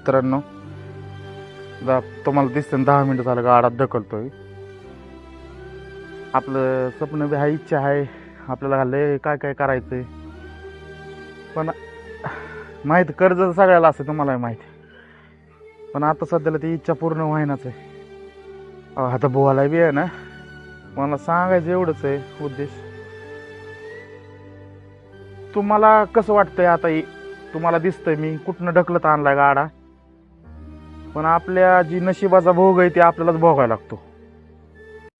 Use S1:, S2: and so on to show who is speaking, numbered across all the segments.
S1: मित्रांनो, तुम्हाला दिसतं 10 मिनिटं झालं गाडा ढकलतोय. आपलं स्वप्न बी आहे, इच्छा आहे आपल्याला लय काय काय करायचंय, पण माहीत कर्ज सगळ्याला असतं, तुम्हालाही माहिती. पण आता सध्याला ती इच्छा पूर्ण व्हायनाच आहे. आता बोलाय बी आहे ना, मला सांगायचं एवढंच आहे उद्देश. तुम्हाला कसं वाटतंय आता? तुम्हाला दिसतंय मी कुठनं ढकलत आणलाय गाडा, पण आपल्या जी नशिबाचा भोग आहे ते आपल्यालाच भोगायला लागतो.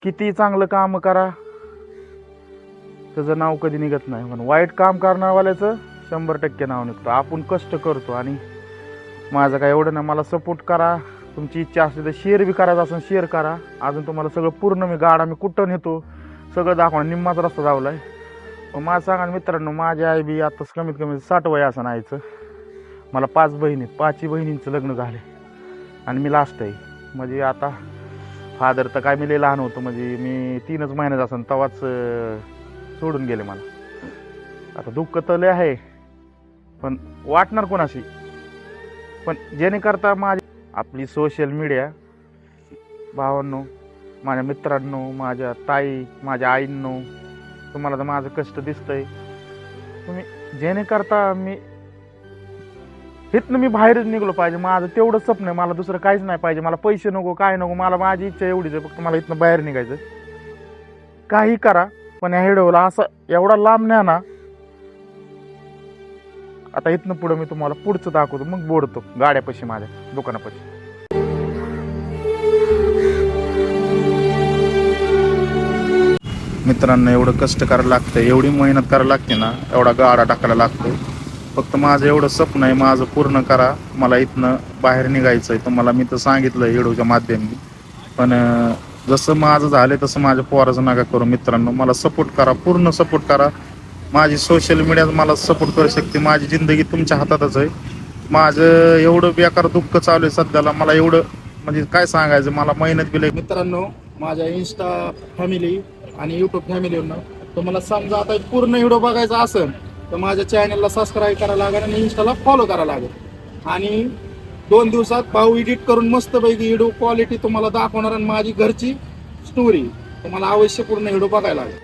S1: किती चांगलं काम करा त्याचं नाव कधी निघत नाही, पण वाईट काम करणारवाल्याचं 100% नाव निघतं. आपण कष्ट करतो आणि माझं काय एवढं नाही. मला सपोर्ट करा, तुमची इच्छा असली तर शेअर बी करायचं असेल शेअर करा. अजून तुम्हाला सगळं पूर्ण मी गाडा मी कुठं नेतो सगळं दाखवणार. निम्माच रस्ता जावलाय. मला सांगा मित्रांनो, माझी आई बी आताच कमीत कमी 60 वय असं नाहीचं. मला 5 बहिणी, 5 बहिणींचं लग्न झाले आणि मी लास्ट आहे. म्हणजे आता फादर तर काय मी लय लहान होतो, म्हणजे मी 3च महिन्याचा असं तेव्हाच सोडून गेले मला. आता दुःख तर लय आहे, पण वाटणार कोणाशी. पण जेणेकरता माझी आपली सोशल मीडिया भावांनो, माझ्या मित्रांनो, माझ्या ताई, माझ्या आईंनो, तुम्हाला तर माझं कष्ट दिसतंय. तुम्ही जेणेकरता मी इथनं मी बाहेरच निघलो पाहिजे. माझं तेवढं स्वप्न आहे. मला दुसरं काहीच नाही पाहिजे. मला पैसे नको, काय नको. मला माझी इच्छा एवढीच आहे, फक्त मला इथनं बाहेर निघायचं. काही करा, पण ह्या व्हिडिओला असं एवढा लांब न्या ना. आता इथनं पुढं मी तुम्हाला पुढचं दाखवतो, मग बोलतो गाड्यापाशी, माझ्या दुकानापाशी. मित्रांनो, एवढं कष्ट करायला लागतं, एवढी मेहनत करायला लागते ना, एवढा गाडा टाकायला लागतो. फक्त माझं एवढं स्वप्न आहे, माझं पूर्ण करा. मला इथनं बाहेर निघायचं आहे. तुम्हाला मी तर सांगितलं व्हिडिओच्या माध्यमाने, पण जसं माझं झालं तसं माझ्या पोराचं नका करू मित्रांनो. मला सपोर्ट करा, पूर्ण सपोर्ट करा. माझी सोशल मीडिया मला सपोर्ट करू शकते. माझी जिंदगी तुमच्या हातातच आहे. माझं एवढं बेकार दुःख चालू आहे सध्याला, मला एवढं म्हणजे काय सांगायचं. मला मेहनत बी लय. मित्रांनो, माझ्या इंस्टा फॅमिली आणि यूट्यूब फॅमिलीवरनं तुम्हाला समजा आता पूर्ण व्हिडिओ बघायचा असेल तर माझ्या चॅनलला सबस्क्राईब करायला लागेल आणि इंस्टाला फॉलो करायला लागेल. आणि 2 दिवसात भाऊ एडिट करून मस्तपैकी व्हिडिओ क्वालिटी तुम्हाला दाखवणार आणि माझी घरची स्टोरी तुम्हाला अवश्य पूर्ण व्हिडिओ बघायला लागेल.